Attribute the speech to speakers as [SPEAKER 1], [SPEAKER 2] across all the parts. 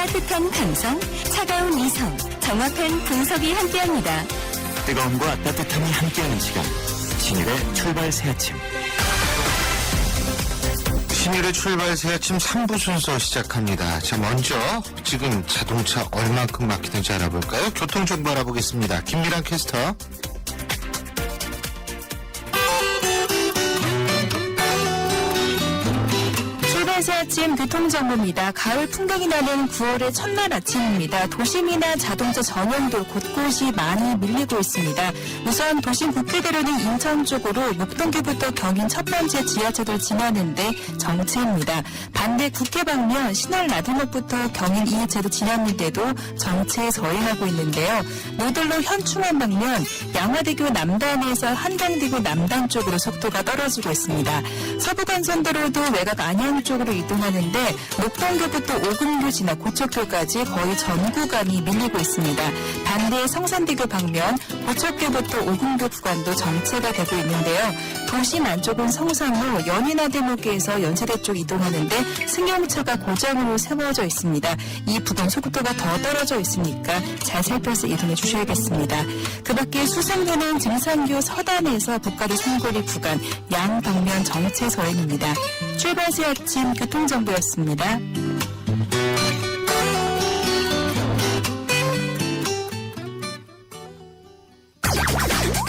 [SPEAKER 1] 따뜻한 감성, 차가운 이성, 정확한 분석이 함께합니다.
[SPEAKER 2] 뜨거움과 따뜻함이 함께하는 시간, 신일의 출발 새아침. 신일의 출발 새아침 3부 순서 시작합니다. 자, 먼저 지금 자동차 얼만큼 막히는지 알아볼까요? 교통정보 알아보겠습니다. 김미란 캐스터.
[SPEAKER 1] 출발 새아침 교통정보입니다. 가을 풍경이 나는 9월의 첫날 아침입니다. 도심이나 자동차 전용도 곳곳이 많이 밀리고 있습니다. 우선 도심 국회대로는 인천 쪽으로 목동교부터 경인 첫 번째 지하철을 지나는데 정체입니다. 반대 국회 방면 신월 나들목부터 경인 2호차도 지났는데도 정체에 서행하고 있는데요. 노들로 현충원 방면 양화대교 남단에서 한강대교 남단 쪽으로 속도가 떨어지고 있습니다. 서부간선도로도 외곽 안양 쪽으로 이동하는데 목동교부터 오금교 지나 고척교까지 거의 전 구간이 밀리고 있습니다. 반대 성산대교 방면 고척교부터 오금교 구간도 정체가 되고 있는데요. 도심 안쪽은 성산로 연인아대목에서 연세대 쪽 이동하는데 승용차가 고장으로 세워져 있습니다. 이 부분 속도가 더 떨어져 있으니까 잘 살펴서 이동해 주셔야겠습니다. 그 밖에 수성도는 증산교 서단에서 북가리 삼거리 구간 양 방면 정체 서행입니다. 출발 새 아침 교통정보였습니다.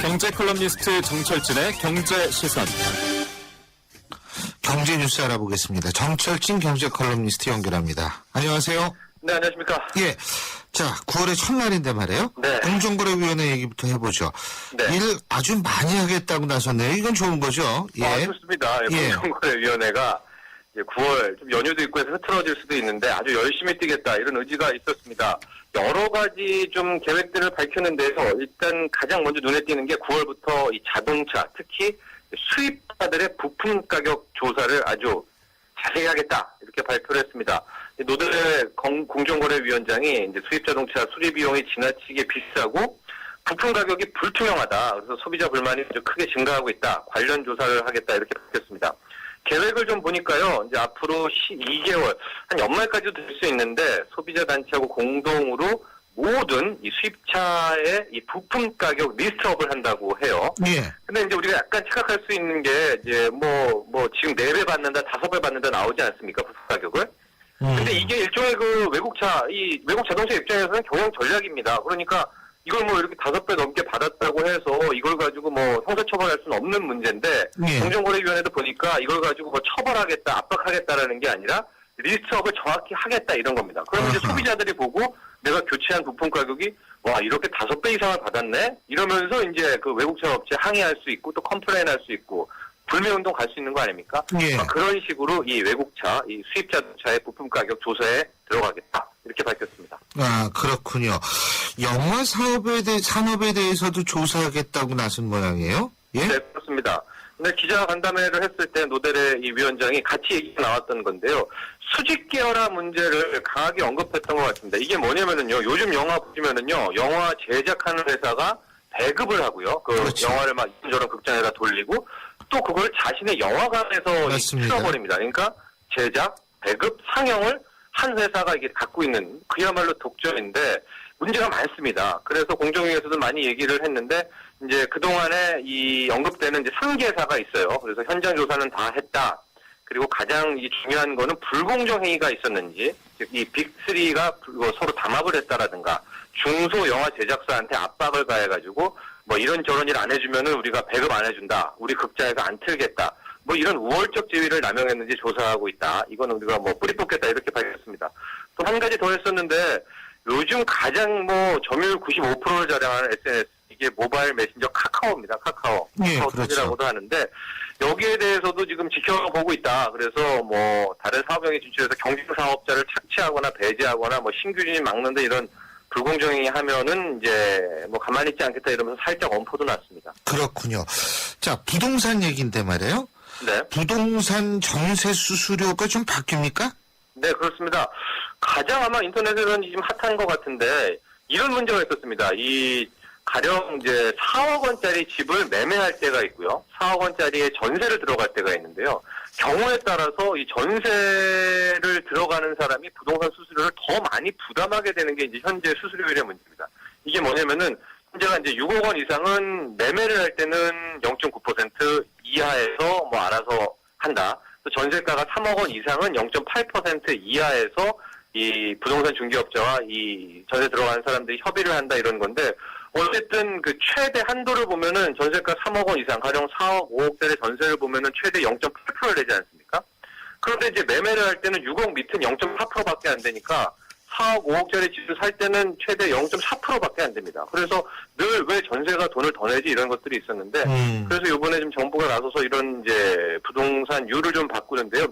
[SPEAKER 3] 경제 컬럼니스트 정철진의 경제 시선.
[SPEAKER 2] 경제 뉴스 알아보겠습니다. 정철진 경제 컬럼니스트 연결합니다. 안녕하세요.
[SPEAKER 4] 네, 안녕하십니까.
[SPEAKER 2] 예. 자, 9월의 첫날인데 말이에요.
[SPEAKER 4] 네.
[SPEAKER 2] 공정거래위원회 얘기부터 해보죠.
[SPEAKER 4] 네.
[SPEAKER 2] 일 아주 많이 하겠다고 나섰네요. 이건 좋은 거죠? 예.
[SPEAKER 4] 좋습니다.
[SPEAKER 2] 예.
[SPEAKER 4] 공정거래위원회가 9월 좀 연휴도 있고 해서 흐트러질 수도 있는데 아주 열심히 뛰겠다 이런 의지가 있었습니다. 여러 가지 좀 계획들을 밝혔는데요. 일단 가장 먼저 눈에 띄는 게 9월부터 이 자동차, 특히 수입차들의 부품 가격 조사를 아주 자세히 하겠다 이렇게 발표를 했습니다. 노들의 공정거래위원장이 이제 수입 자동차 수리 비용이 지나치게 비싸고 부품 가격이 불투명하다. 그래서 소비자 불만이 아주 크게 증가하고 있다. 관련 조사를 하겠다 이렇게 밝혔습니다. 계획을 좀 보니까요. 이제 앞으로 12개월 한 연말까지도 될 수 있는데 소비자 단체하고 공동으로 모든 이 수입차의 이 부품 가격 리스트업을 한다고 해요.
[SPEAKER 2] 예.
[SPEAKER 4] 근데 이제 우리가 약간 착각할 수 있는 게 이제 뭐 지금 4배 받는다, 5배 받는다 나오지 않습니까? 부품 가격을. 근데 이게 일종의 그 외국 자동차 입장에서는 경영 전략입니다. 그러니까 이걸 뭐 이렇게 5배 넘게 받았다고 해서 이걸 가지고 뭐 형사처벌할 수는 없는 문제인데
[SPEAKER 2] 예.
[SPEAKER 4] 공정거래위원회도 보니까 이걸 가지고 뭐 처벌하겠다, 압박하겠다라는 게 아니라 리스트업을 정확히 하겠다 이런 겁니다. 그러면 이제 소비자들이 보고 내가 교체한 부품 가격이 와 이렇게 5배 이상을 받았네 이러면서 이제 그 외국차 업체 항의할 수 있고 또 컴플레인 할 수 있고 불매운동 갈 수 있는 거 아닙니까?
[SPEAKER 2] 예.
[SPEAKER 4] 그런 식으로 이 외국차, 이 수입 자동차의 부품 가격 조사에 들어가겠다 이렇게 밝혔습니다.
[SPEAKER 2] 아, 그렇군요. 영화 산업에 대해서도 조사하겠다고 나선 모양이에요? 예?
[SPEAKER 4] 네, 그렇습니다. 근데 기자 간담회를 했을 때 노델의 이 위원장이 같이 얘기가 나왔던 건데요. 수직 계열화 문제를 강하게 언급했던 것 같습니다. 이게 뭐냐면은요. 요즘 영화 보시면은요. 영화 제작하는 회사가 배급을 하고요.
[SPEAKER 2] 그렇죠.
[SPEAKER 4] 영화를 막 이런저런 극장에다 돌리고 또 그걸 자신의 영화관에서 틀어버립니다. 그러니까 제작, 배급, 상영을 한 회사가 이게 갖고 있는 그야말로 독점인데 문제가 많습니다. 그래서 공정위에서도 많이 얘기를 했는데 이제 그동안에 이 언급되는 이제 3개사가 있어요. 그래서 현장 조사는 다 했다. 그리고 가장 중요한 거는 불공정 행위가 있었는지, 즉 이 빅3가 서로 담합을 했다라든가 중소 영화 제작사한테 압박을 가해가지고 뭐 이런저런 일 안 해주면은 우리가 배급 안 해준다. 우리 극장에서 안 틀겠다. 뭐 이런 우월적 지위를 남용했는지 조사하고 있다. 이거는 우리가 뭐 뿌리 뽑겠다 이렇게 밝혔습니다. 또 한 가지 더 했었는데 요즘 가장 뭐 점유율 95%를 자랑하는 SNS 이게 모바일 메신저 카카오입니다. 카카오.
[SPEAKER 2] 예,
[SPEAKER 4] 카카오톡이라고도
[SPEAKER 2] 그렇죠.
[SPEAKER 4] 하는데 여기에 대해서도 지금 지켜보고 있다. 그래서 뭐 다른 사업형에 진출해서 경쟁 사업자를 착취하거나 배제하거나 뭐 신규진입 막는데 이런 불공정행위 하면은 이제 뭐 가만히 있지 않겠다 이러면서 살짝 엄포도 났습니다.
[SPEAKER 2] 그렇군요. 자, 부동산 얘기인데 말이에요.
[SPEAKER 4] 네.
[SPEAKER 2] 부동산 전세 수수료가 좀 바뀝니까?
[SPEAKER 4] 네, 그렇습니다. 가장 아마 인터넷에서는 지금 핫한 것 같은데 이런 문제가 있었습니다. 이 가령 이제 4억 원짜리 집을 매매할 때가 있고요. 4억 원짜리의 전세를 들어갈 때가 있는데요. 경우에 따라서 이 전세를 들어가는 사람이 부동산 수수료를 더 많이 부담하게 되는 게 이제 현재 수수료율의 문제입니다. 이게 뭐냐면은 현재가 이제 6억 원 이상은 매매를 할 때는 0.9% 이하에서 뭐 알아서 한다. 또 전세가가 3억 원 이상은 0.8% 이하에서 이 부동산 중개업자와 이 전세 들어가는 사람들이 협의를 한다 이런 건데 어쨌든 그 최대 한도를 보면은 전세가 3억 원 이상, 가령 4억, 5억짜리 전세를 보면은 최대 0.8%를 내지 않습니까? 그런데 이제 매매를 할 때는 6억 밑은 0.4%밖에 안 되니까 4억, 5억짜리 집을 살 때는 최대 0.4%밖에 안 됩니다. 그래서 늘 왜 전세가 돈을 더 내지 이런 것들이 있었는데 그래서 이번에 좀 정부가 나서서 이런 이제 부동산율을 좀 바꾸는데요.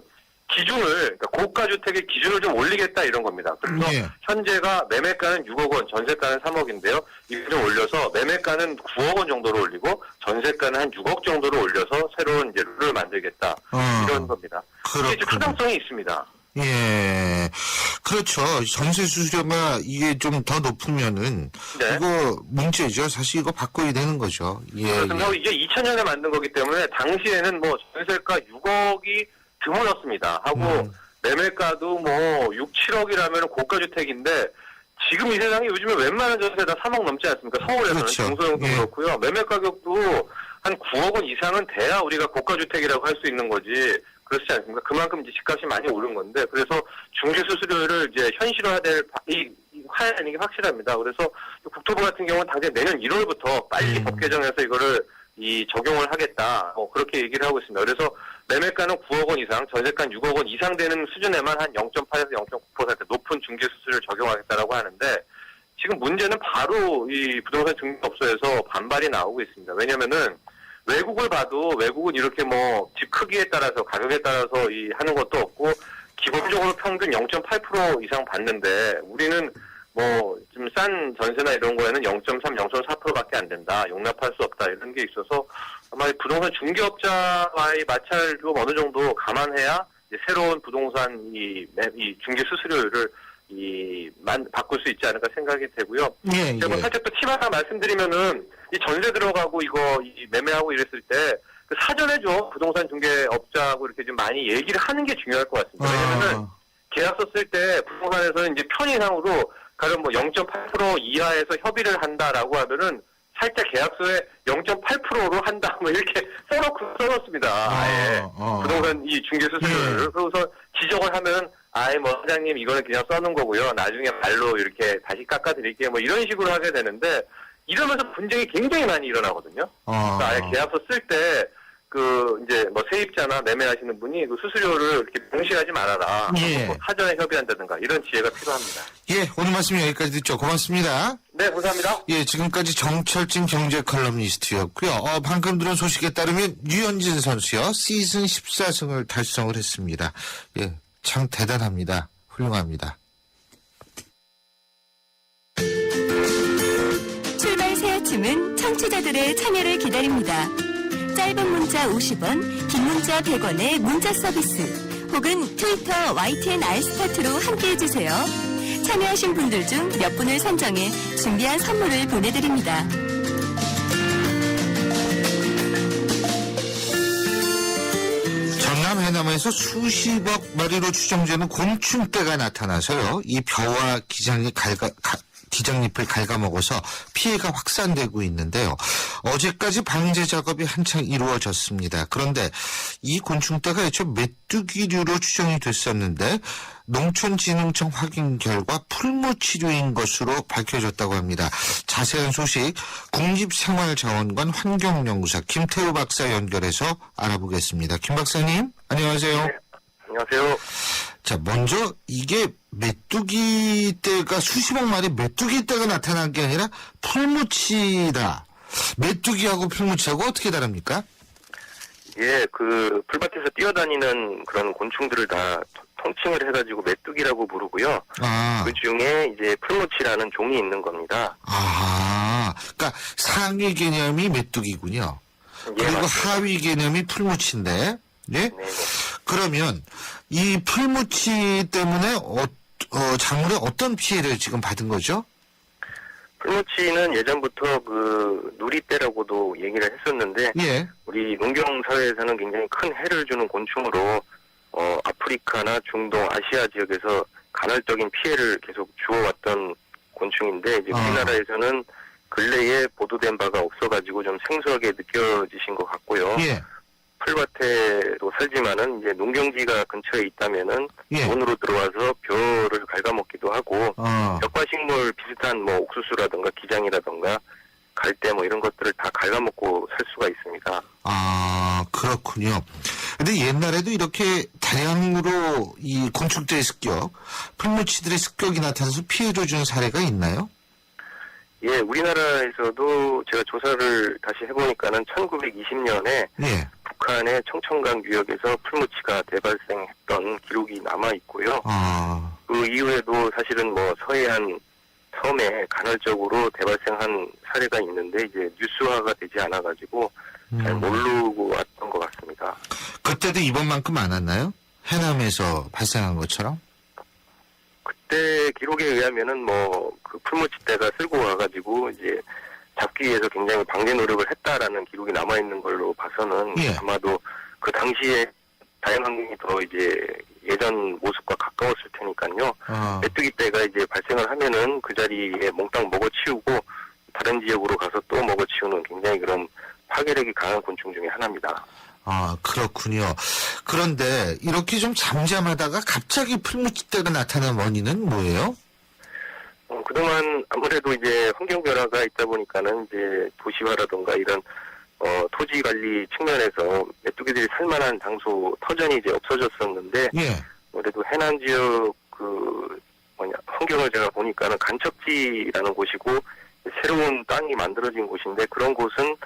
[SPEAKER 4] 기준을, 그러니까 고가주택의 기준을 좀 올리겠다 이런 겁니다. 그래서 현재가 매매가는 6억 원, 전세가는 3억인데요. 이걸 좀 올려서 매매가는 9억 원 정도로 올리고 전세가는 한 6억 정도로 올려서 새로운 이제 룰을 만들겠다 이런 겁니다. 이게 좀 타당성이 있습니다.
[SPEAKER 2] 예. 그렇죠. 전세 수수료가 이게 좀 더 높으면은
[SPEAKER 4] 네.
[SPEAKER 2] 이거 문제죠. 사실 이거 바꿔야 되는 거죠. 예.
[SPEAKER 4] 그렇습니다. 이게 2000년에 만든 거기 때문에 당시에는 뭐 전세가 6억이 드물었습니다. 하고 매매가도 뭐 6, 7억이라면 고가주택인데 지금 이 세상에 요즘에 웬만한 전세 다 3억 넘지 않습니까? 서울에서는
[SPEAKER 2] 그렇죠.
[SPEAKER 4] 중소형도
[SPEAKER 2] 예.
[SPEAKER 4] 그렇고요. 매매 가격도 한 9억 원 이상은 돼야 우리가 고가주택이라고 할 수 있는 거지. 그렇지 않습니까? 그만큼 이제 집값이 많이 오른 건데 그래서 중개수수료를 이제 현실화될 이 화야라는 게 확실합니다. 그래서 국토부 같은 경우는 당장 내년 1월부터 빨리 법 개정해서 이거를 이 적용을 하겠다. 뭐 그렇게 얘기를 하고 있습니다. 그래서 매매가는 9억 원 이상, 전세가는 6억 원 이상 되는 수준에만 한 0.8에서 0.9% 높은 중개수수료를 적용하겠다라고 하는데 지금 문제는 바로 이 부동산 중개업소에서 반발이 나오고 있습니다. 왜냐면은 외국을 봐도 외국은 이렇게 뭐 집 크기에 따라서 가격에 따라서 이 하는 것도 없고 기본적으로 평균 0.8% 이상 받는데 우리는 뭐 좀 싼 전세나 이런 거에는 0.3, 0.4%밖에 안 된다. 용납할 수 없다. 이런 게 있어서 아마 부동산 중개업자와의 마찰을 좀 어느 정도 감안해야 이제 새로운 부동산 이 중개 수수료를 바꿀 수 있지 않을까 생각이 되고요.
[SPEAKER 2] 예,
[SPEAKER 4] 제가 뭐 살짝 또 팁 하나 말씀드리면은 이 전세 들어가고 이거 매매하고 이랬을 때 그 사전에 좀 부동산 중개업자하고 이렇게 좀 많이 얘기를 하는 게 중요할 것 같습니다. 왜냐면은 계약서 쓸 때 부동산에서는 이제 편의상으로 가령 뭐 0.8% 이하에서 협의를 한다라고 하면은 살짝 계약서에 0.8%로 한다 뭐 이렇게 써놓습니다. 아예 부동산 이 중개 수수료를 그래서 지적을 하면 아예 뭐 사장님 이거는 그냥 써놓은 거고요. 나중에 말로 이렇게 다시 깎아드릴게요. 뭐 이런 식으로 하게 되는데 이러면서 분쟁이 굉장히 많이 일어나거든요. 그러니까 아예 계약서 쓸 때 그 이제 뭐 세입자나 매매하시는 분이 그 수수료를 이렇게 명시하지 말아라.
[SPEAKER 2] 예.
[SPEAKER 4] 뭐 사전에 협의한다든가 이런 지혜가 필요합니다.
[SPEAKER 2] 예, 오늘 말씀 여기까지 듣죠. 고맙습니다.
[SPEAKER 4] 네, 감사합니다.
[SPEAKER 2] 예, 지금까지 정철진 경제 컬럼니스트였고요. 방금 들은 소식에 따르면 류현진 선수요. 시즌 14승을 달성을 했습니다. 예, 참 대단합니다. 훌륭합니다.
[SPEAKER 1] 출발 새 아침은 청취자들의 참여를 기다립니다. 짧은 문자 50원, 긴 문자 100원의 문자 서비스 혹은 트위터 YTN 알스타트로 함께해주세요. 참여하신 분들 중 몇 분을 선정해 준비한 선물을 보내드립니다.
[SPEAKER 2] 전남 해남에서 수십억 마리로 추정되는 곤충떼가 나타나서요. 이 벼와 기장잎을 갉아먹어서 피해가 확산되고 있는데요. 어제까지 방제 작업이 한창 이루어졌습니다. 그런데 이 곤충떼가 애초 메뚜기류로 추정이 됐었는데 농촌진흥청 확인 결과 풀무치류인 것으로 밝혀졌다고 합니다. 자세한 소식 국립생활자원관 환경연구사 김태우 박사 연결해서 알아보겠습니다. 김 박사님, 안녕하세요.
[SPEAKER 4] 네, 안녕하세요.
[SPEAKER 2] 자, 먼저 이게 메뚜기떼가 수십억 마리 메뚜기떼가 나타난 게 아니라 풀무치다. 메뚜기하고 풀무치하고 어떻게 다릅니까?
[SPEAKER 5] 예, 그 풀밭에서 뛰어다니는 그런 곤충들을 다 통칭을 해가지고 메뚜기라고 부르고요. 그 중에 이제 풀무치라는 종이 있는 겁니다.
[SPEAKER 2] 그러니까 상위 개념이 메뚜기군요.
[SPEAKER 5] 예,
[SPEAKER 2] 그리고
[SPEAKER 5] 맞습니다.
[SPEAKER 2] 하위 개념이 풀무치인데, 예?
[SPEAKER 5] 네.
[SPEAKER 2] 그러면 이 풀무치 때문에 작물에 어떤 피해를 지금 받은 거죠?
[SPEAKER 5] 풀무치는 예전부터 그 누리떼라고도 얘기를 했었는데
[SPEAKER 2] 예.
[SPEAKER 5] 우리 농경 사회에서는 굉장히 큰 해를 주는 곤충으로 아프리카나 중동, 아시아 지역에서 간헐적인 피해를 계속 주어왔던 곤충인데 이제 우리나라에서는 근래에 보도된 바가 없어가지고 좀 생소하게 느껴지신 것 같고요.
[SPEAKER 2] 예.
[SPEAKER 5] 풀밭에도 살지만은 이제 농경지가 근처에 있다면은
[SPEAKER 2] 예.
[SPEAKER 5] 논으로 들어와서 벼를 갉아먹기도 하고
[SPEAKER 2] 어.
[SPEAKER 5] 벽과식물 비슷한 뭐 옥수수라든가 기장이라든가 갈대 뭐 이런 것들을 다 갉아먹고 살 수가 있습니다.
[SPEAKER 2] 아, 그렇군요. 근데 옛날에도 이렇게 다량으로 이 곤충들의 습격, 풀무치들의 습격이 나타나서 피해를 준 사례가 있나요?
[SPEAKER 5] 예, 우리나라에서도 제가 조사를 다시 해보니까는 1920년에
[SPEAKER 2] 예.
[SPEAKER 5] 북한의 청천강 유역에서 풀무치가 대발생했던 기록이 남아 있고요.
[SPEAKER 2] 아.
[SPEAKER 5] 그 이후에도 사실은 뭐 서해안 섬에 간헐적으로 대발생한 사례가 있는데 이제 뉴스화가 되지 않아가지고 잘 모르고 왔던 것 같습니다.
[SPEAKER 2] 그때도 이번만큼 많았나요? 해남에서 발생한 것처럼?
[SPEAKER 5] 그때 기록에 의하면은 뭐 그 풀무치 떼가 쓸고 와가지고 이제 잡기 위해서 굉장히 방제 노력을 했다라는 기록이 남아 있는 걸로 봐서는
[SPEAKER 2] 예.
[SPEAKER 5] 아마도 그 당시에 자연 환경이 더 이제 예전 모습과 가까웠을 테니까요. 메뚜기 떼가 이제 발생을 하면은 그 자리에 몽땅 먹어치우고 다른 지역으로 가서 또 먹어치우는 굉장히 그런 파괴력이 강한 곤충 중에 하나입니다.
[SPEAKER 2] 아, 그렇군요. 그런데 이렇게 좀 잠잠하다가 갑자기 풀무치떼가 나타난 원인은 뭐예요?
[SPEAKER 5] 그동안 아무래도 이제 환경 변화가 있다 보니까는 이제 도시화라든가 이런 토지 관리 측면에서 메뚜기들이 살만한 장소 터전이 이제 없어졌었는데
[SPEAKER 2] 예.
[SPEAKER 5] 그래도 해남 지역 환경을 제가 보니까는 간척지라는 곳이고 새로운 땅이 만들어진 곳인데 그런 곳은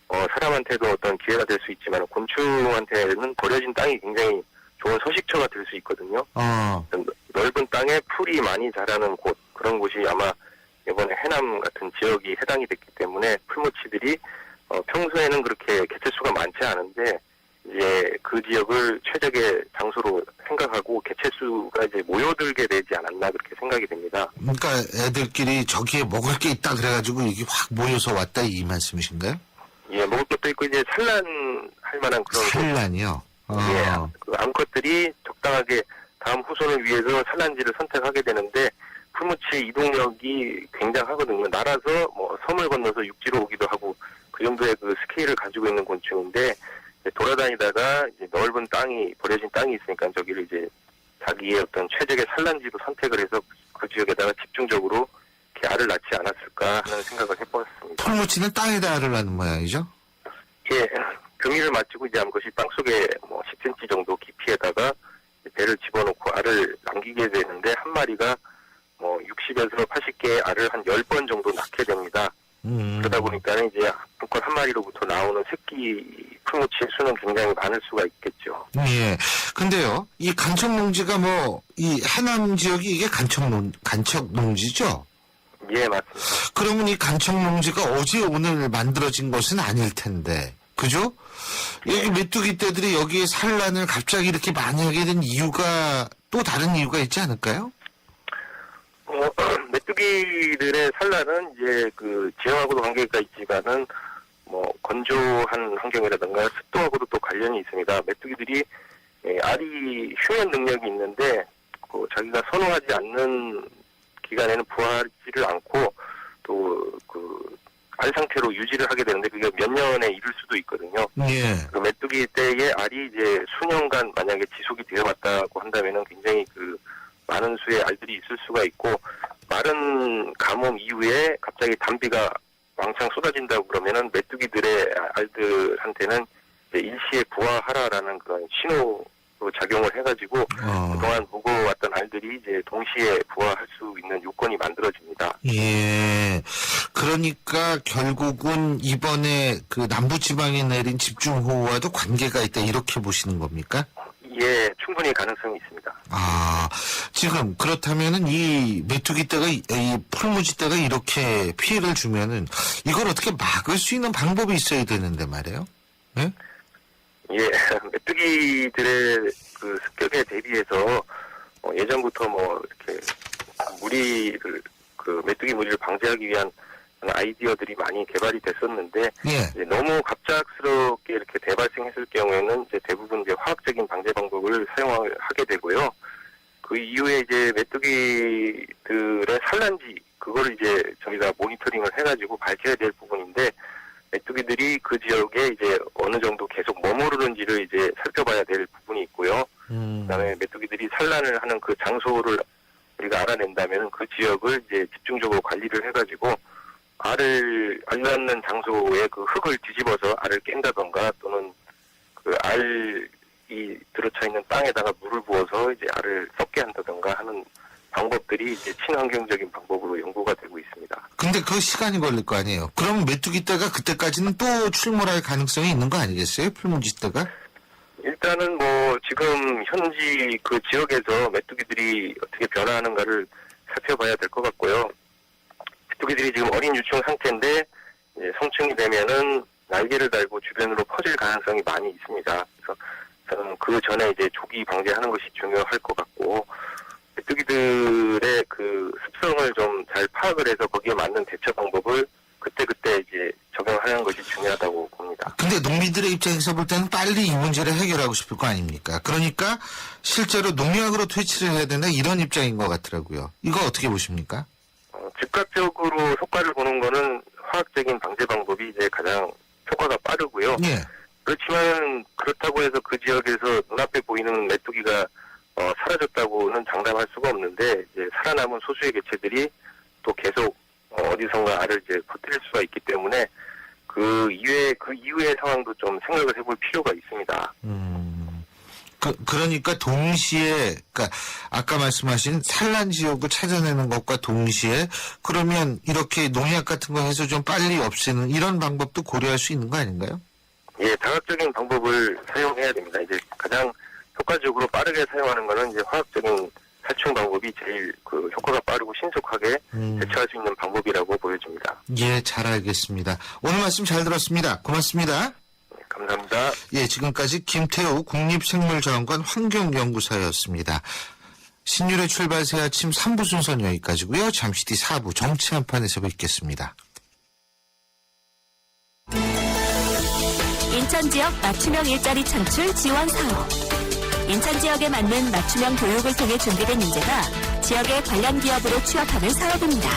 [SPEAKER 5] 사람한테도 어떤 기회가 될 수 있지만 곤충한테는 버려진 땅이 굉장히 좋은 서식처가 될 수 있거든요. 넓은 땅에 풀이 많이 자라는 곳 그런 곳이 아마 이번에 해남 같은 지역이 해당이 됐기 때문에 풀무치들이 평소에는 그렇게 개체수가 많지 않은데 이제 그 지역을 최적의 장소로 생각하고 개체수가 이제 모여들게 되지 않았나 그렇게 생각이 됩니다.
[SPEAKER 2] 그러니까 애들끼리 저기에 먹을 게 있다 그래가지고 이게 확 모여서 왔다 이 말씀이신가요?
[SPEAKER 5] 예, 먹을 것도 있고 이제 산란할 만한 그런
[SPEAKER 2] 산란이요?
[SPEAKER 5] 예, 그 암컷들이 적당하게 다음 후손을 위해서 산란지를 선택하게 되는데 풀무치 이동력이 굉장하거든요. 날아서 뭐 섬을 건너서 육지로 오기도 하고 그 정도의 그 스케일을 가지고 있는 곤충인데 돌아다니다가 이제 넓은 땅이 버려진 땅이 있으니까 저기를 이제 자기의 어떤 최적의 산란지로 선택을 해서 그 지역에다가 집중적으로 이렇게 알을 낳지 않았을까 하는 생각을 해보았습니다.
[SPEAKER 2] 풀무치는 땅에다 알을 낳는 모양이죠?
[SPEAKER 5] 예, 교미를 마치고 이제 암컷이 땅속에 뭐 10cm 정도 깊이에다가 배를 집어넣고 알을 남기게 되는데 한 마리가 뭐 60에서 80개의 알을 한 10번 정도 낳게 됩니다. 그러다 보니까 이제 암컷 한 마리로부터 나오는 새끼 풀무치의 수는 굉장히 많을 수가 있겠죠.
[SPEAKER 2] 예. 근데요, 이 간척농지가 이 해남 지역이 이게 간척농지죠?
[SPEAKER 5] 예, 맞습니다.
[SPEAKER 2] 그러면 이 간척농지가 어제 오늘 만들어진 것은 아닐 텐데, 그죠? 여기 메뚜기 떼들이 여기에 산란을 갑자기 이렇게 많이 하게 된 이유가 또 다른 이유가 있지 않을까요?
[SPEAKER 5] 메뚜기들의 산란은 이제 그 지형하고도 관계가 있지만은 뭐 건조한 환경이라든가 습도하고도 또 관련이 있습니다. 메뚜기들이 알이 휴면 능력이 있는데 그 자기가 선호하지 않는 기간에는 부화하지를 않고 또 그 알 상태로 유지를 하게 되는데 그게 몇 년에 이를 수도 있거든요.
[SPEAKER 2] 예.
[SPEAKER 5] 그 메뚜기 때의 알이 이제 수년간 만약에 지속이 되어왔다고 한다면은 굉장히 그 많은 수의 알들이 있을 수가 있고 마른 가뭄 이후에 갑자기 단비가 왕창 쏟아진다고 그러면은 메뚜기들의 알들한테는 이제 일시에 부화하라라는 그런 신호로 작용을 해가지고 그동안 보고 왔던 알들이 이제 동시에 부화할 수 있는 요건이 만들어집니다.
[SPEAKER 2] 예. 그러니까 결국은 이번에 그 남부지방에 내린 집중호우와도 관계가 있다 이렇게 보시는 겁니까?
[SPEAKER 5] 예, 충분히 가능성이 있습니다.
[SPEAKER 2] 아, 지금 그렇다면은 이 메뚜기 떼가 이 풀무치 떼가 이렇게 피해를 주면은 이걸 어떻게 막을 수 있는 방법이 있어야 되는데 말이에요. 예?
[SPEAKER 5] 예, 메뚜기들의 그 습격에 대비해서 예전부터 뭐 이렇게 무리를 그 그 메뚜기 무리를 방지하기 위한 아이디어들이 많이 개발이 됐었는데
[SPEAKER 2] 예.
[SPEAKER 5] 이제 너무 갑작스럽게 이렇게 대발생했을 경우에는 이제 대부분 이제 화학적인 방제 방법을 사용하게 되고요. 그 이후에 이제 메뚜기들의 산란지 그거를 이제 저희가 모니터링을 해가지고 밝혀야 될 부분인데 메뚜기들이 그 지역에 이제 어느 정도 계속 머무르는지를 이제 살펴봐야 될 부분이 있고요. 그다음에 메뚜기들이 산란을 하는 그 장소를 우리가 알아낸다면 그 지역을 이제 집중적으로 관리를 해가지고 알을 낳는 장소에 그 흙을 뒤집어서 알을 깬다던가 또는 그 알이 들어차 있는 땅에다가 물을 부어서 이제 알을 썩게 한다던가 하는 방법들이 이제 친환경적인 방법으로 연구가 되고 있습니다.
[SPEAKER 2] 근데 그 시간이 걸릴 거 아니에요. 그럼 메뚜기 떼가 그때까지는 또 출몰할 가능성이 있는 거 아니겠어요? 풀문지 떼가?
[SPEAKER 5] 일단은 뭐 지금 현지 그 지역에서 메뚜기들이 어떻게 변화하는가를 살펴봐야 될 것 같고요. 메뚜기들이 지금 어린 유충 상태인데 이제 성충이 되면은 날개를 달고 주변으로 퍼질 가능성이 많이 있습니다. 그래서 저는 그 전에 이제 조기 방제하는 것이 중요할 것 같고 메뚜기들의 그 습성을 좀 잘 파악을 해서 거기에 맞는 대처 방법을 그때그때 이제 적용하는 것이 중요하다고 봅니다.
[SPEAKER 2] 근데 농민들의 입장에서 볼 때는 빨리 이 문제를 해결하고 싶을 거 아닙니까? 그러니까 실제로 농약으로 퇴치를 해야 된다 이런 입장인 것 같더라고요. 이거 어떻게 보십니까?
[SPEAKER 5] 즉각적으로 효과를 보는 거는 화학적인 방제 방법이 이제 가장 효과가 빠르고요.
[SPEAKER 2] 예.
[SPEAKER 5] 그렇지만 그렇다고 해서 그 지역에서 눈앞에 보이는 메뚜기가 사라졌다고는 장담할 수가 없는데 이제 살아남은 소수의 개체들이 또 계속 어디선가 알을 이제 퍼뜨릴 수가 있기 때문에 그 이후의 상황도 좀 생각을 해볼 필요가 있습니다.
[SPEAKER 2] 그러니까 동시에, 그러니까 아까 말씀하신 산란 지역을 찾아내는 것과 동시에 그러면 이렇게 농약 같은 거 해서 좀 빨리 없애는 이런 방법도 고려할 수 있는 거 아닌가요?
[SPEAKER 5] 예, 다각적인 방법을 사용해야 됩니다. 이제 가장 효과적으로 빠르게 사용하는 거는 이제 화학적인 살충 방법이 제일 그 효과가 빠르고 신속하게 대처할 수 있는 방법이라고 보여집니다.
[SPEAKER 2] 예, 잘 알겠습니다. 오늘 말씀 잘 들었습니다. 고맙습니다.
[SPEAKER 5] 네, 감사합니다.
[SPEAKER 2] 예, 지금까지 김태우 국립생물자원관 환경연구사였습니다. 신율의 출발 새 아침 3부 순서는 여기까지고요. 잠시 뒤 4부 정치 한판에서 뵙겠습니다.
[SPEAKER 6] 인천 지역 맞춤형 일자리 창출 지원 사업. 인천 지역에 맞는 맞춤형 교육을 통해 준비된 인재가 지역의 관련 기업으로 취업하는 사업입니다.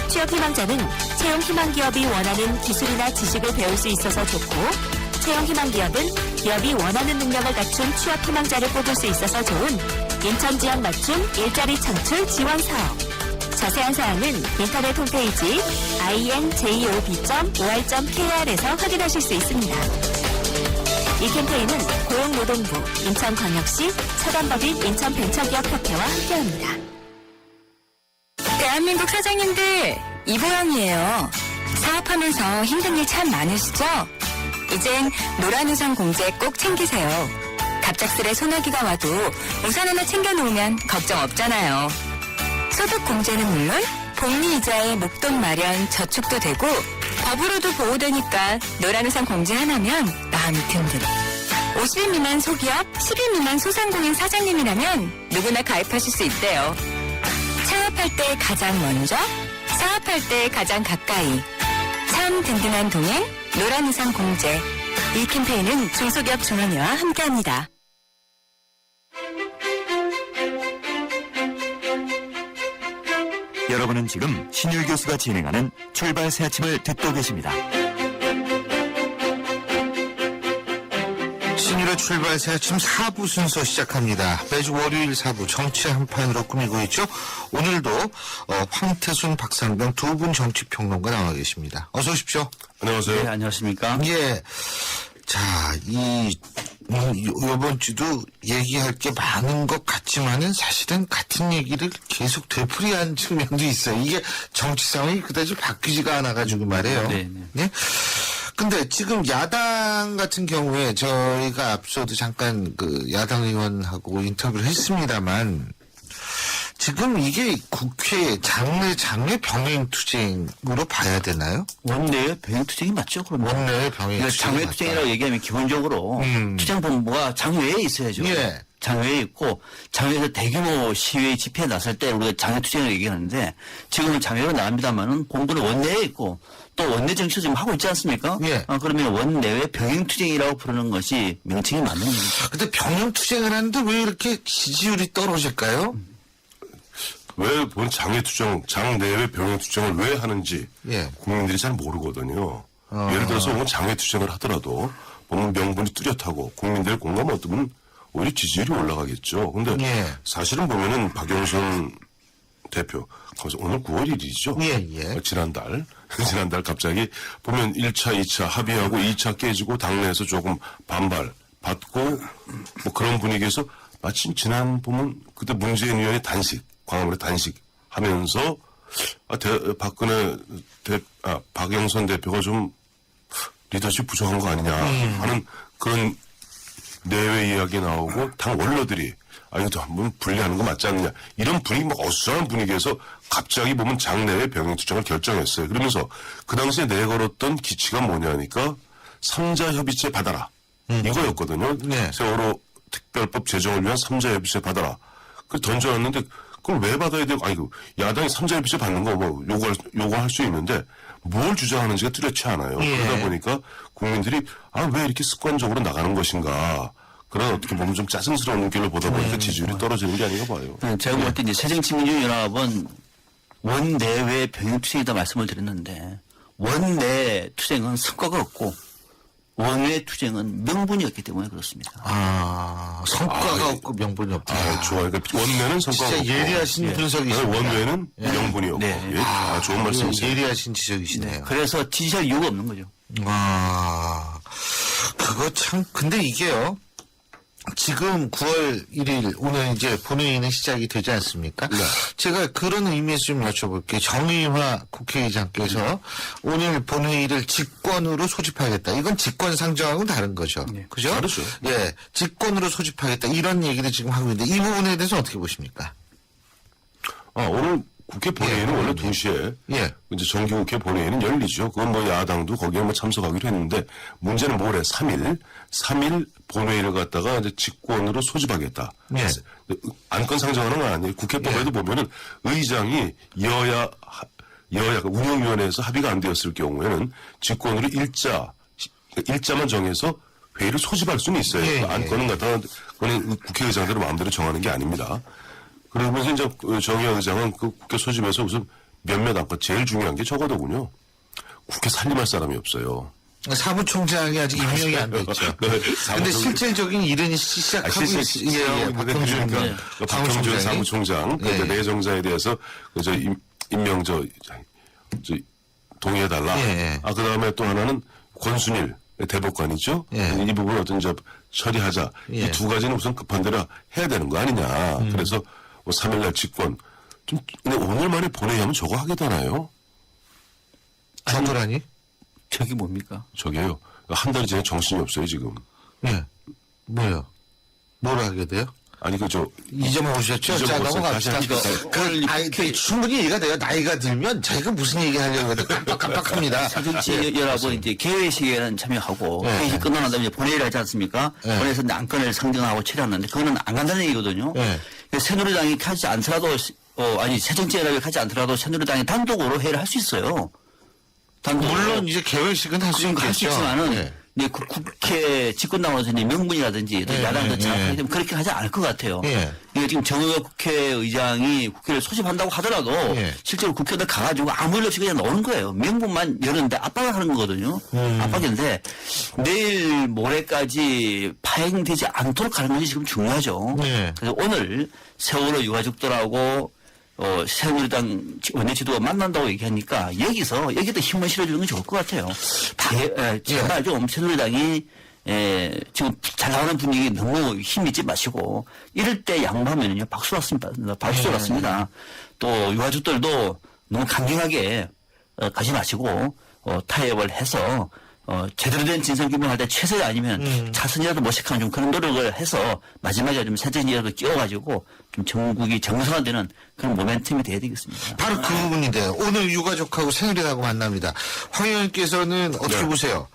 [SPEAKER 6] 취업 희망자는 채용 희망 기업이 원하는 기술이나 지식을 배울 수 있어서 좋고, 채용 희망 기업은 기업이 원하는 능력을 갖춘 취업 희망자를 뽑을 수 있어서 좋은 인천 지역 맞춤 일자리 창출 지원 사업. 자세한 사항은 인터넷 홈페이지 injob.or.kr에서 확인하실 수 있습니다. 이 캠페인은 고용노동부, 인천광역시, 사단법인 인천벤처기업협회와 함께합니다.
[SPEAKER 1] 대한민국 사장님들, 이보영이에요. 사업하면서 힘든 일 참 많으시죠? 이젠 노란우산 공제 꼭 챙기세요. 갑작스레 소나기가 와도 우산 하나 챙겨놓으면 걱정 없잖아요. 소득 공제는 물론 복리이자에 목돈 마련 저축도 되고 법으로도 보호되니까 노란우산 공제 하나면 마음이 든든. 50인 미만 소기업, 10인 미만 소상공인 사장님이라면 누구나 가입하실 수 있대요. 창업할 때 가장 먼저, 사업할 때 가장 가까이. 참 든든한 동행, 노란우산 공제. 이 캠페인은 중소기업 중앙회와 함께합니다.
[SPEAKER 7] 여러분은 지금 신율 교수가 진행하는 출발 새 아침을 듣고 계십니다.
[SPEAKER 2] 신율의 출발 새 아침 4부 순서 시작합니다. 매주 월요일 4부 정치 한판으로 꾸미고 있죠. 오늘도 황태순, 박상병 두 분 정치평론가 나와 계십니다. 어서 오십시오.
[SPEAKER 8] 안녕하세요.
[SPEAKER 7] 네, 안녕하십니까?
[SPEAKER 2] 예. 자, 이번 주도 얘기할 게 많은 것 같지만은 사실은 같은 얘기를 계속 되풀이한 측면도 있어요. 이게 정치 상황이 그다지 바뀌지가 않아가지고 말이에요.
[SPEAKER 7] 네.
[SPEAKER 2] 네? 근데 지금 야당 같은 경우에 저희가 앞서도 잠깐 그 야당 의원하고 인터뷰를 했습니다만 지금 이게 국회 장외 병행투쟁으로 봐야 되나요?
[SPEAKER 9] 원내의 병행투쟁이 맞죠, 그러면?
[SPEAKER 2] 원내의 병행투쟁.
[SPEAKER 9] 장외투쟁이라고 얘기하면 기본적으로 투쟁본부가 장외에 있어야죠.
[SPEAKER 2] 예.
[SPEAKER 9] 장외에 있고 장외에서 대규모 시위 집회에 나설 때 우리가 장외 투쟁을 얘기하는데 지금은 장외로 나갑니다만은 본부는 원내에 있고 또 원내 정치도 지금 하고 있지 않습니까?
[SPEAKER 2] 예.
[SPEAKER 9] 그러면 원내외 병행 투쟁이라고 부르는 것이 명칭이 맞는 겁니다.
[SPEAKER 2] 근데 병영 투쟁을 하는데 왜 이렇게 지지율이 떨어질까요?
[SPEAKER 8] 왜 본 장내외 병행 투쟁을 왜 하는지
[SPEAKER 2] 예.
[SPEAKER 8] 국민들이 잘 모르거든요. 예를 들어서 뭐 장외 투쟁을 하더라도 보면 명분이 뚜렷하고 국민들의 공감 얻으면 오히려 지지율이 올라가겠죠. 근데
[SPEAKER 2] 예.
[SPEAKER 8] 사실은 보면은 박영선 대표 오늘 9월 1일이죠.
[SPEAKER 2] 예.
[SPEAKER 8] 지난달 갑자기 보면 1차, 2차 합의하고 2차 깨지고 당내에서 조금 반발 받고 뭐 그런 분위기에서 마침 지난 보면 그때 문재인 의원이 광화문에 단식하면서 박영선 대표가 좀 리더십 부족한 거 아니냐 하는 그런 내외 이야기 나오고 당 원로들이 이것도 한번 분리하는 거 맞지 않느냐 이런 분위기 막 어수선한 분위기에서 갑자기 보면 장내외 병행 투쟁을 결정했어요. 그러면서 그 당시에 내걸었던 기치가 뭐냐니까 3자 협의체 받아라 이거였거든요.
[SPEAKER 2] 네.
[SPEAKER 8] 세월호 특별법 제정을 위한 3자 협의체 받아라. 그걸 던져놨는데 그걸 왜 받아야 되고 야당이 3자 협의체 받는 거 뭐 요구할 수 있는데 뭘 주장하는지가 뚜렷치 않아요.
[SPEAKER 2] 예.
[SPEAKER 8] 그러다 보니까 국민들이 왜 이렇게 습관적으로 나가는 것인가. 그런 어떻게 보면 좀 짜증스러운 눈길을 보다 보니까 지지율이 떨어지는 게 아닌가 봐요.
[SPEAKER 9] 제가 볼 때 이제 새정치민주연합은 원내외 병행 투쟁이다 말씀을 드렸는데 원내 투쟁은 성과가 없고 원외 투쟁은 명분이 없기 때문에 그렇습니다.
[SPEAKER 2] 성과가 없고 명분이 없다.
[SPEAKER 8] 좋아요. 그러니까 원내는 성과가
[SPEAKER 2] 진짜
[SPEAKER 8] 없고
[SPEAKER 2] 예리하신 분석이시네요.
[SPEAKER 8] 원내는 명분이 없고.
[SPEAKER 9] 네.
[SPEAKER 8] 좋은 말씀이세요.
[SPEAKER 2] 예리하신 지적이시네요.
[SPEAKER 9] 그래서 지지할 이유가 없는 거죠.
[SPEAKER 2] 그거 참, 근데 이게요. 지금 9월 1일 오늘 이제 본회의는 시작이 되지 않습니까?
[SPEAKER 8] 네.
[SPEAKER 2] 제가 그런 의미에서 좀 여쭤볼게요. 정의화 국회의장께서 오늘 본회의를 직권으로 소집하겠다. 이건 직권 상정하고는 다른 거죠. 그죠?
[SPEAKER 8] 다르죠.
[SPEAKER 2] 예. 직권으로 소집하겠다. 이런 얘기를 지금 하고 있는데 이 부분에 대해서 어떻게 보십니까?
[SPEAKER 8] 오늘 국회 본회의는 원래 2시에
[SPEAKER 2] 예.
[SPEAKER 8] 이제 정기국회 본회의는 열리죠. 그건 뭐 야당도 거기에 뭐 참석하기로 했는데 문제는 모레 3일 본회의를 갖다가 이제 직권으로 소집하겠다.
[SPEAKER 2] 예.
[SPEAKER 8] 안건 상정하는 건 아니에요. 국회법에도 보면은 의장이 여야 운영위원회에서 합의가 안 되었을 경우에는 직권으로 일자만 정해서 회의를 소집할 수는 있어요.
[SPEAKER 2] 예,
[SPEAKER 8] 안건은 갖다가 그건 국회의장대로 마음대로 정하는 게 아닙니다. 그러면서 이제 정의화 의장은 그 국회 소집에서 우선 몇몇 안건 제일 중요한 게 저거더군요. 국회 살림할 사람이 없어요.
[SPEAKER 2] 사무총장이 아직 임명이 안 됐죠. 근데 실질적인 일은 시작하고 있어요.
[SPEAKER 8] 박형준 사무총장
[SPEAKER 2] 예.
[SPEAKER 8] 내정자에 대해서 임명 동의해달라.
[SPEAKER 2] 예.
[SPEAKER 8] 그다음에 또 하나는 권순일 대법관이죠.
[SPEAKER 2] 예.
[SPEAKER 8] 이 부분을 처리하자.
[SPEAKER 2] 예.
[SPEAKER 8] 이 두 가지는 우선 급한 대로 해야 되는 거 아니냐. 그래서 3일날 직권. 근데 오늘 만에 본회의하면 저거 하게 되나요?
[SPEAKER 2] 안도라니?
[SPEAKER 9] 저기 뭡니까?
[SPEAKER 8] 저게요. 한 달 전에 정신이 없어요, 지금.
[SPEAKER 2] 예. 뭐요? 뭘 하게 돼요? 잊어먹으셨죠? 자, 넘어갑시다. 충분히 이해가 돼요. 나이가 들면 자기가 무슨 얘기 하려고 해도 깜빡깜빡합니다.
[SPEAKER 9] 새정치연합은 이제 개회식에는 참여하고
[SPEAKER 2] 네.
[SPEAKER 9] 회의식 끝나고 나면 이제 본회의를 하지 않습니까?
[SPEAKER 2] 네.
[SPEAKER 9] 본회의에서 안건을 상정하고 처리하는데 그거는 안 간다는 얘기거든요.
[SPEAKER 2] 네.
[SPEAKER 9] 새누리당이 하지 않더라도 새정치연합이 하지 않더라도 새누리당이 단독으로 회의를 할 수 있어요. 단독으로.
[SPEAKER 2] 물론 이제 개회식은 할 수
[SPEAKER 9] 그러니까 할수
[SPEAKER 2] 있겠죠.
[SPEAKER 9] 있지만은
[SPEAKER 2] 예.
[SPEAKER 9] 이제 국회 집권당으로서 이제 명분이라든지 또
[SPEAKER 2] 예,
[SPEAKER 9] 야당도
[SPEAKER 2] 예,
[SPEAKER 9] 장악하기
[SPEAKER 2] 예.
[SPEAKER 9] 때문에 그렇게 하지 않을 것 같아요.
[SPEAKER 2] 예.
[SPEAKER 9] 이게 지금 정의화 국회의장이 국회를 소집한다고 하더라도
[SPEAKER 2] 예.
[SPEAKER 9] 실제로 국회의원 가가지고 아무 일 없이 그냥 넣는 거예요. 명분만 열었는데 압박을 하는 거거든요. 압박인데 내일 모레까지 파행되지 않도록 하는 것이 지금 중요하죠.
[SPEAKER 2] 예.
[SPEAKER 9] 그래서 오늘 세월호 유가족들하고 새누리당 원내 지도가 만난다고 얘기하니까 여기도 힘을 실어주는 게 좋을 것 같아요. 제발 좀 새누리당이 지금 잘 나가는 분위기 너무 힘있지 마시고 이럴 때 양보하면요 박수 받습니다. 또 유가족들도 너무 강경하게 가지 마시고 타협을 해서 제대로 된 진상규명할 때 최선이 아니면 차선이라도 모색하는 좀 그런 노력을 해서 마지막에 좀 새정치라도 끼워가지고 좀 전국이 정상화되는 그런 모멘텀이 돼야 되겠습니다.
[SPEAKER 2] 바로 그 부분인데요. 오늘 유가족하고 새누리당하고 만납니다. 황 의원께서는 어떻게 보세요?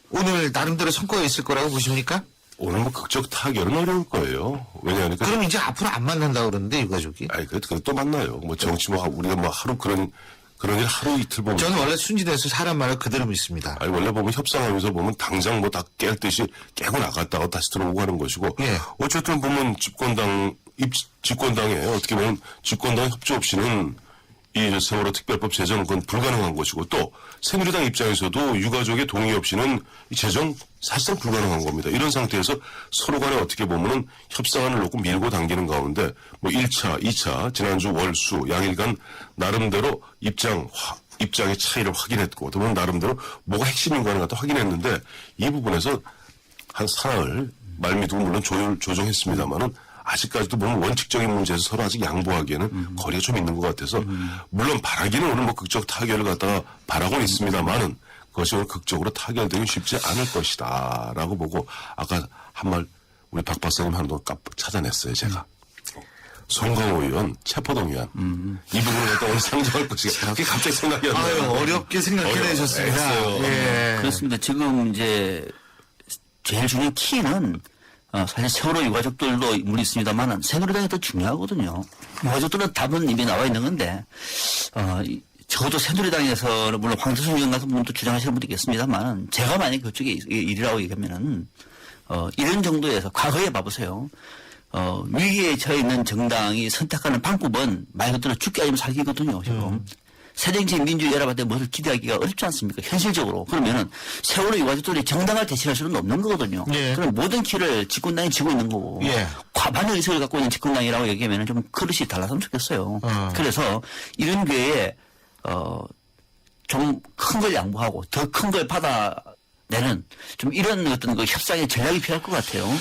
[SPEAKER 2] 오늘 나름대로 성과가 있을 거라고 보십니까?
[SPEAKER 8] 오늘 뭐 극적 타결은 어려울 거예요. 왜냐하니까.
[SPEAKER 2] 그럼 이제 앞으로 안 만난다고 그러는데, 유가족이?
[SPEAKER 8] 아니, 또 만나요. 뭐 정치 뭐, 우리가 뭐 하루 그런 일 하루 이틀 보면.
[SPEAKER 2] 저는 원래 순진해서 사람 말을 그대로 믿습니다.
[SPEAKER 8] 아니, 원래 보면 협상하면서 보면 당장 뭐 다 깰 듯이 깨고 나갔다가 다시 들어오고 하는 것이고.
[SPEAKER 2] 예.
[SPEAKER 8] 어쨌든 보면 집권당에 어떻게 보면 집권당 협조 없이는 이 세월호 특별법 제정은 그건 불가능한 것이고 또 새누리당 입장에서도 유가족의 동의 없이는 이 제정 사실상 불가능한 겁니다. 이런 상태에서 서로 간에 어떻게 보면은 협상안을 놓고 밀고 당기는 가운데 뭐 1차, 2차, 지난주 월수 양일간 나름대로 입장의 차이를 확인했고 또 나름대로 뭐가 핵심인가를 갖다 확인했는데 이 부분에서 한 사흘 말미도 물론 조정했습니다만은 아직까지도 보면 원칙적인 문제에서 서로 아직 양보하기에는 거리가 좀 있는 것 같아서 물론 바라기는 오늘 뭐 극적 타결을 갖다가 바라고는 있습니다만은 그것이 오늘 극적으로 타결되기 쉽지 않을 것이다라고 보고 아까 한 말 우리 박 박사님 하는 동안 찾아냈어요 제가. 송강호 의원 체포동의안 이 부분을 갖다 오늘 상정할 것이다. 그게 갑자기 생각이 안 나요.
[SPEAKER 2] 아유, 어렵게 생각해내셨습니다. 예.
[SPEAKER 9] 그렇습니다. 지금 이제 제일 중요한 키는 사실 세월호 유가족들도 인물이 있습니다만 새누리당이 더 중요하거든요. 유가족들은 답은 이미 나와 있는 건데 적어도 새누리당에서는 물론 황태순 의원 같은 분도 주장하시는 분도 있겠습니다만 제가 만약에 그쪽에 일이라고 얘기하면은 이런 정도에서 과거에 봐보세요. 위기에 처해 있는 정당이 선택하는 방법은 말 그대로 죽기 아니면 살기거든요. 지금. 새정치 민주주의 에라 봤을 때 뭐를 기대하기가 어렵지 않습니까? 현실적으로. 그러면은 세월호 유가족들이 정당을 대신할 수는 없는 거거든요.
[SPEAKER 2] 예.
[SPEAKER 9] 그럼 모든 키를 집권당이 쥐고 있는 거고.
[SPEAKER 2] 예.
[SPEAKER 9] 과반의 의석을 갖고 있는 집권당이라고 얘기하면 좀 그릇이 달랐으면 좋겠어요. 그래서 이런 기회에 좀 큰 걸 양보하고 더 큰 걸 받아내는 좀 이런 어떤 그 협상의 전략이 필요할 것 같아요.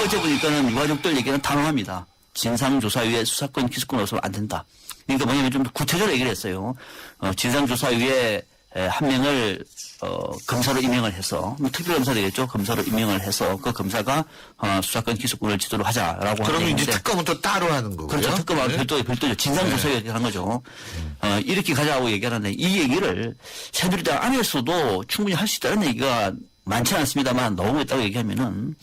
[SPEAKER 9] 어제 보니까는 유가족들 얘기는 단호합니다. 진상조사위에 수사권 기소권 없으면 안 된다. 그러니까 뭐냐면 좀 구체적으로 얘기를 했어요. 진상조사위에 한 명을 검사로 임명을 해서 특별검사 되겠죠. 검사로 임명을 해서 그 검사가 수사권 기소권을 지도록 하자라고
[SPEAKER 2] 그러면
[SPEAKER 9] 하는데
[SPEAKER 2] 이제 특검은 또 따로 하는 거고요.
[SPEAKER 9] 그렇죠. 특검하고
[SPEAKER 2] 네.
[SPEAKER 9] 별도죠. 진상조사위에 하는 거죠. 이렇게 가자고 얘기하는데 이 얘기를 새누리당 안에서도 충분히 할 수 있다는 얘기가 많지 않습니다만 너무 있다고 얘기하면은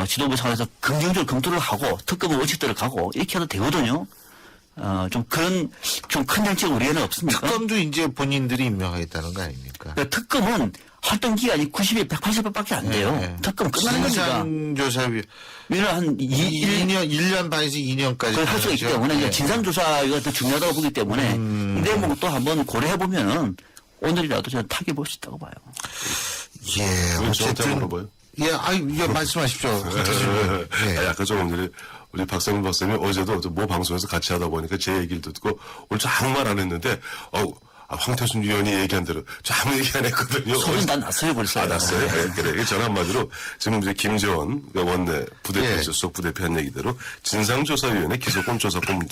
[SPEAKER 9] 지도부 차원에서 긍정적으로 검토를 하고 특검의 원칙대로 가고 이렇게 해도 되거든요. 좀 큰 장치가 우리에는 없습니까?
[SPEAKER 2] 특검도 이제 본인들이 임명하겠다는 거 아닙니까?
[SPEAKER 9] 그러니까 특검은 활동 기간이 90일, 180일밖에 안 돼요.
[SPEAKER 2] 네.
[SPEAKER 9] 특검 끝나는 거니까.
[SPEAKER 2] 진상조사위.
[SPEAKER 9] 우리는 한
[SPEAKER 2] 1년 반에서 2년까지.
[SPEAKER 9] 그걸 할 수가 있기 때문에 이제 진상조사가 더 중요하다고 보기 때문에 이 대목을 또 한번 고려해보면은 오늘이라도 저는 타결 볼 수 있다고 봐요.
[SPEAKER 2] 예, 어쨌든.
[SPEAKER 8] 물어봐요.
[SPEAKER 2] 예, 예, 말씀하십시오. 예.
[SPEAKER 8] 아니, 아까 조금 전에 우리 박상민 박사님이 어제도 모 방송에서 같이 하다 보니까 제 얘기를 듣고 오늘 저 아무 말 안 했는데 황태순 위원이 얘기한 대로 저 아무 얘기 안 했거든요.
[SPEAKER 9] 소리는 다 났어요 벌써.
[SPEAKER 8] 났어요? 네. 그래. 전화 한마디로 지금 이제 김재원 원내 부대표,
[SPEAKER 2] 예.
[SPEAKER 8] 수석 부대표 한 얘기대로 진상조사위원회 기소권 조사권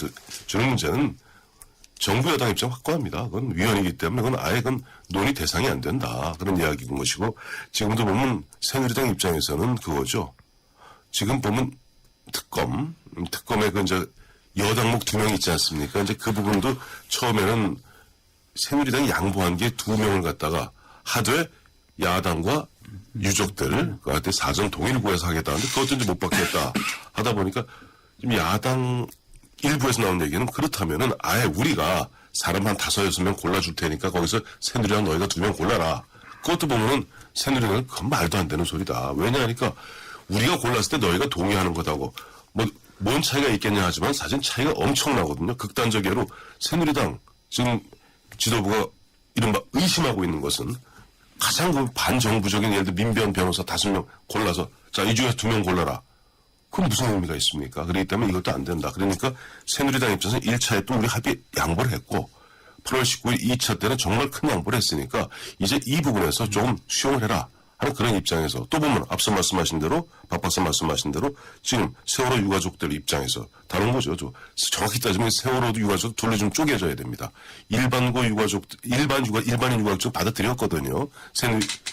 [SPEAKER 8] 주는 문제는 정부 여당 입장 확고합니다. 그건 위헌이기 때문에 그건 아예 논의 대상이 안 된다. 그런 이야기인 것이고 지금도 보면 새누리당 입장에서는 그거죠. 지금 보면 특검에 그 이제 여당목 2명 있지 않습니까? 이제 그 부분도 처음에는 새누리당이 양보한 게 2명을 갖다가 하되 야당과 유족들 그한테 사전 동의를 구해서 하겠다는데 그것도 이제 못 받겠다 하다 보니까 지금 야당 일부에서 나온 얘기는 그렇다면은 아예 우리가 사람 한 5, 6명 골라줄 테니까 거기서 새누리당 너희가 2명 골라라. 그것도 보면은 새누리당은 그건 말도 안 되는 소리다. 왜냐하니까 우리가 골랐을 때 너희가 동의하는 거다고 뭔 차이가 있겠냐 하지만 사실 차이가 엄청나거든요. 극단적으로 새누리당 지금 지도부가 이른바 의심하고 있는 것은 가장 그 반정부적인 예를 들어 민변 변호사 5명 골라서 자 이 중에서 2명 골라라. 그럼 무슨 의미가 있습니까? 그렇기 때문에 이것도 안 된다. 그러니까 새누리당 입장에서 1차에 또 우리 합의 양보를 했고 8월 19일 2차 때는 정말 큰 양보를 했으니까 이제 이 부분에서 좀 수용을 해라 하는 그런 입장에서 또 보면 앞서 말씀하신 대로 박 박사 말씀하신 대로 지금 세월호 유가족들 입장에서 다른 거죠. 정확히 따지면 세월호 유가족 둘로 좀 쪼개져야 됩니다. 일반인 유가족 받아들였거든요.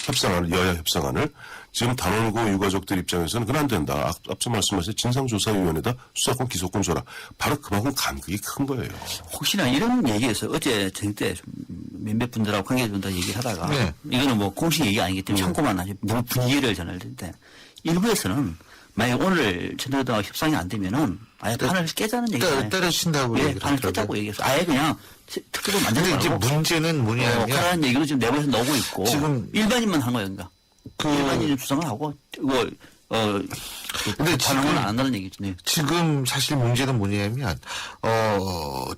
[SPEAKER 8] 협상안을 여야 협상안을 지금 단원고 유가족들 입장에서는 그건 안 된다. 앞서 말씀하신 진상조사위원회에다 수사권 기소권 줘라. 바로 그만큼 간극이 큰 거예요.
[SPEAKER 9] 혹시나 이런 얘기에서 어제 저녁 때 몇몇 분들하고 관계자분들 얘기를 하다가
[SPEAKER 2] 네.
[SPEAKER 9] 이거는 뭐 공식 얘기 아니기 때문에 참고만 하지 너무 분위기를 전할 텐데 일부에서는 만약 오늘 새누리당과 협상이 안 되면은 아예 판을 깨자는 얘기잖아요.
[SPEAKER 2] 때려친다고
[SPEAKER 9] 예,
[SPEAKER 2] 얘기를
[SPEAKER 9] 판을
[SPEAKER 2] 하더라고요.
[SPEAKER 9] 깨자고 얘기해서 아예 그냥 특별히 만들지
[SPEAKER 2] 근데 이제
[SPEAKER 9] 말고
[SPEAKER 2] 문제는 뭐냐면
[SPEAKER 9] 하라는 얘기를 지금 내부에서 나오고 있고
[SPEAKER 2] 지금
[SPEAKER 9] 일반인만 한 거예요. 그러니까 일반인이 주장을 하고
[SPEAKER 2] 근데
[SPEAKER 9] 반응은 안 한다는 얘기죠. 네.
[SPEAKER 2] 지금 사실 문제는 뭐냐면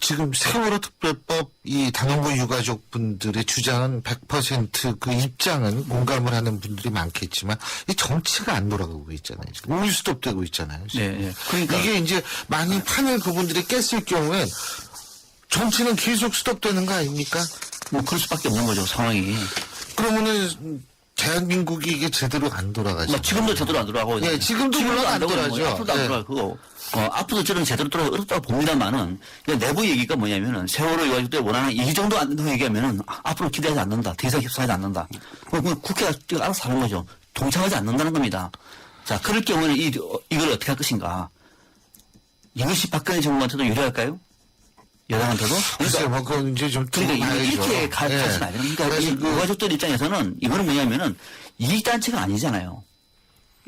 [SPEAKER 2] 지금 세월호 특별법 이 단원고 유가족분들의 주장은 100% 그 입장은 공감을 하는 분들이 많겠지만 이 정치가 안 돌아가고 있잖아요. 지금 올스톱되고 있잖아요. 지금.
[SPEAKER 9] 네, 네. 그러니까
[SPEAKER 2] 이게 이제 많이 판을 그분들이 깼을 경우엔 정치는 계속 스톱되는 거 아닙니까?
[SPEAKER 9] 뭐 그럴 수밖에 없는 거죠 상황이.
[SPEAKER 2] 그러면은 대한민국이 이게 제대로 안 돌아가죠.
[SPEAKER 9] 뭐 지금도 제대로 안 돌아가고.
[SPEAKER 2] 예, 지금도 물론 안
[SPEAKER 9] 되고
[SPEAKER 2] 돌아가죠.
[SPEAKER 9] 앞으로도 안
[SPEAKER 2] 예.
[SPEAKER 9] 돌아가고. 앞으로도 저는 제대로 돌아가기 어렵다고 봅니다만은 내부 얘기가 뭐냐면은 세월호 유가족들이 원하는 이 정도 안 된다고 얘기하면은 앞으로 기대하지 않는다. 더 이상 협상하지 않는다. 그럼 국회가 알아서 하는 거죠. 동참하지 않는다는 겁니다. 자, 그럴 경우에는 이걸 어떻게 할 것인가. 이것이 박근혜 정부한테도 유리할까요? 여당한테도?
[SPEAKER 2] 글쎄요, 뭐, 그건 이제 좀.
[SPEAKER 9] 그러니까 이렇게 갈
[SPEAKER 2] 예.
[SPEAKER 9] 것은 아니에요. 그러니까 이 유가족들 입장에서는 이거는 뭐냐면은 이익단체가 아니잖아요.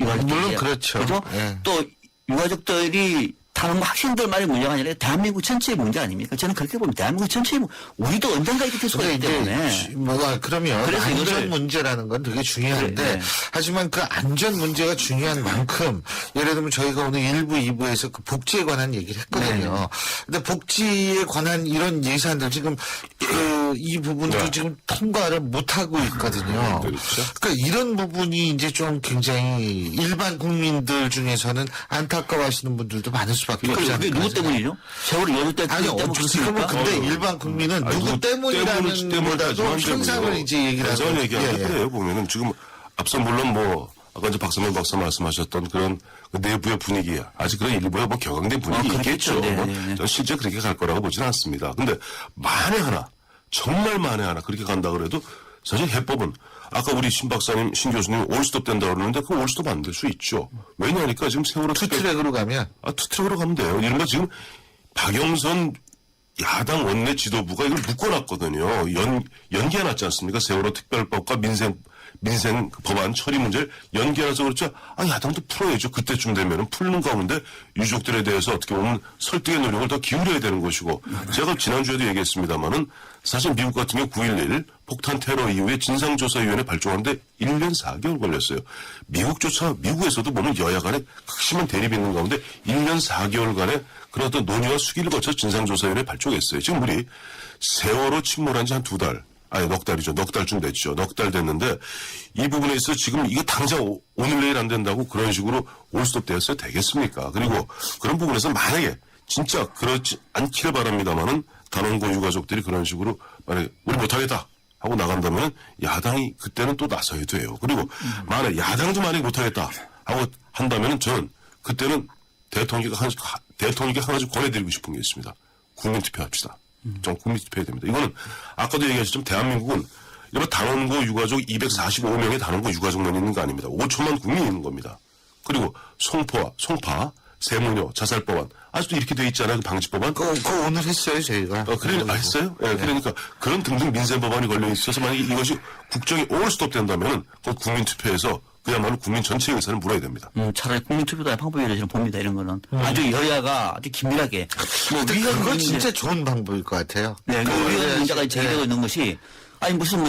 [SPEAKER 9] 유가족들이.
[SPEAKER 2] 물론 그렇죠.
[SPEAKER 9] 그죠?
[SPEAKER 2] 예.
[SPEAKER 9] 또 유가족들이 다른 학생들만의 문제가 아니라 대한민국 전체의 문제 아닙니까? 저는 그렇게 봅니다. 대한민국 전체의 우리도 언젠가 이렇게 될 수가 있기 때문에.
[SPEAKER 2] 그러면
[SPEAKER 9] 그래서
[SPEAKER 2] 안전 문제라는 건 되게 중요한데
[SPEAKER 9] 네.
[SPEAKER 2] 하지만 그 안전 문제가 중요한 만큼 예를 들면 저희가 오늘 1부, 2부에서 그 복지에 관한 얘기를 했거든요.
[SPEAKER 9] 네.
[SPEAKER 2] 근데 복지에 관한 이런 예산들 지금 이 부분도
[SPEAKER 8] 네.
[SPEAKER 2] 지금 통과를 못 하고 있거든요.
[SPEAKER 8] 그렇죠.
[SPEAKER 2] 그러니까 이런 부분이 이제 좀 굉장히 일반 국민들 중에서는 안타까워하시는 분들도 많을 수밖에 없지
[SPEAKER 9] 그게
[SPEAKER 2] 않을까.
[SPEAKER 9] 누구 때문이죠? 세월호 유가족들
[SPEAKER 2] 아니요,
[SPEAKER 9] 때문에
[SPEAKER 2] 지금은
[SPEAKER 9] 그렇습니까?
[SPEAKER 2] 근데 일반 국민은 누구 때문이라는 보다도 현상을 이제 얘기를 하고.
[SPEAKER 8] 대전 얘기하는
[SPEAKER 2] 예, 예.
[SPEAKER 8] 그래요. 보면은 지금 앞서 물론 뭐 아까 이제 박선명 박사 말씀하셨던 그런 그 내부의 분위기야. 아직 그런 일부의 뭐 격앙된 분위기
[SPEAKER 9] 그렇겠죠.
[SPEAKER 8] 있겠죠.
[SPEAKER 9] 네,
[SPEAKER 8] 뭐
[SPEAKER 9] 네, 네.
[SPEAKER 8] 저는 실제 그렇게 갈 거라고 보지는 않습니다. 근데 만에 하나 정말 만에 하나 그렇게 간다 그래도 사실 해법은 아까 우리 신 박사님, 신 교수님 올스톱 된다 그러는데 그 올스톱 안 될 수 있죠. 왜냐하니까 지금 세월호
[SPEAKER 2] 투트랙으로 가면
[SPEAKER 8] 투트랙으로 가면 돼요. 이른바 지금 박영선 야당 원내 지도부가 이걸 묶어놨거든요. 연기해놨지 않습니까? 세월호 특별법과 민생 법안 처리 문제를 연기해놔서 그렇죠. 야당도 풀어야죠. 그때쯤 되면은 풀는 가운데 유족들에 대해서 어떻게 보면 설득의 노력을 더 기울여야 되는 것이고 제가 지난주에도 얘기했습니다만은 사실 미국 같은 경우 9.11 폭탄 테러 이후에 진상조사위원회 발족하는데 1년 4개월 걸렸어요. 미국에서도 보면 여야 간에 극심한 대립이 있는 가운데 1년 4개월간의 그런 어떤 논의와 수기를 거쳐 진상조사위원회 발족했어요. 지금 우리 세월호 침몰한 지 한 2달, 넉 달이죠. 넉 달쯤 됐죠. 넉 달 됐는데 이 부분에 있어 지금 이게 당장 오늘 내일 안 된다고 그런 식으로 올스톱 되었어야 되겠습니까? 그리고 그런 부분에서 만약에 진짜 그렇지 않기를 바랍니다만은 단원고 유가족들이 그런 식으로 만약에 우리 못하겠다 하고 나간다면 야당이 그때는 또 나서야 돼요. 그리고 만약에 야당도 만약에 못하겠다 하고 한다면 저는 그때는 대통령에게 하나 좀 권해드리고 싶은 게 있습니다. 국민투표합시다. 좀 국민투표해야 됩니다. 이거는 아까도 얘기하셨지만 대한민국은 이런 단원고 유가족 245명의 단원고 유가족만 있는 거 아닙니다. 5천만 국민이 있는 겁니다. 그리고 송파, 세무녀, 자살법안 아직도 이렇게 돼 있잖아요. 그 방지법안.
[SPEAKER 2] 그거 오늘 했어요 저희가.
[SPEAKER 8] 했어요? 예, 그러니까 그런 등등 민생법안이 걸려 있어서 만약에 이것이 국정이 올스톱 된다면은 그 국민투표에서 그야말로 국민 전체의 의사를 물어야 됩니다.
[SPEAKER 9] 차라리 국민투표다 방법이라고 저는 봅니다. 이런 거는 아주 여야가 아주 긴밀하게.
[SPEAKER 2] 근데 그거 진짜 좋은 방법일 것 같아요.
[SPEAKER 9] 네, 위헌 문제가 제기되고 있는 것이 무슨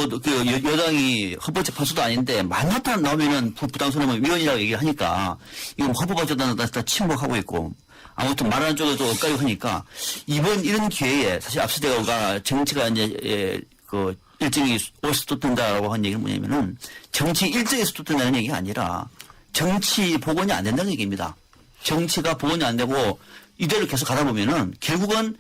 [SPEAKER 9] 여당이 헌법재판소도 아닌데 만나타 나오면은 부당선언은 위헌이라고 얘기를 하니까 이거 헌법재판소다 침묵하고 있고 아무튼 말하는 쪽에도 엇갈리고 하니까 이번 이런 기회에 사실 앞서 제가 정치가 이제 그 일정이 올스톱 된다고 한 얘기는 뭐냐면은 정치 일정이 스톱 된다는 얘기가 아니라 정치 복원이 안 된다는 얘기입니다. 정치가 복원이 안 되고 이대로 계속 가다 보면은 결국은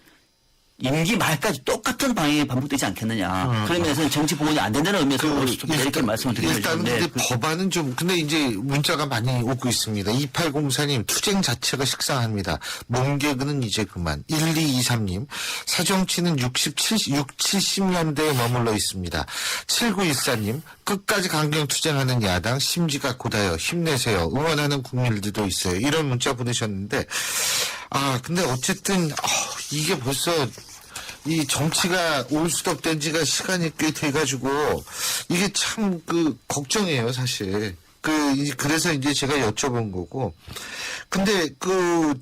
[SPEAKER 9] 임기 말까지 똑같은 방향이 반복되지 않겠느냐. 그런 면에서는 정치 복원이 안 된다는 의미에서 올스톱 이렇게 말씀을 드리는 거죠.
[SPEAKER 2] 일단 근데 법안은 좀 근데 이제 문자가 많이 오고 있습니다. 2804님 투쟁 자체가 식상합니다. 몸개그는 이제 그만. 1223님 사정치는 70년대에 머물러 있습니다. 7914님 끝까지 강경 투쟁하는 야당 심지가 곧아요. 힘내세요. 응원하는 국민들도 있어요. 이런 문자 보내셨는데 근데 어쨌든 이게 벌써 이 정치가 올스톱 된 지가 시간이 꽤 돼가지고 이게 참 걱정이에요 사실. 그래서 이제 제가 여쭤본 거고. 근데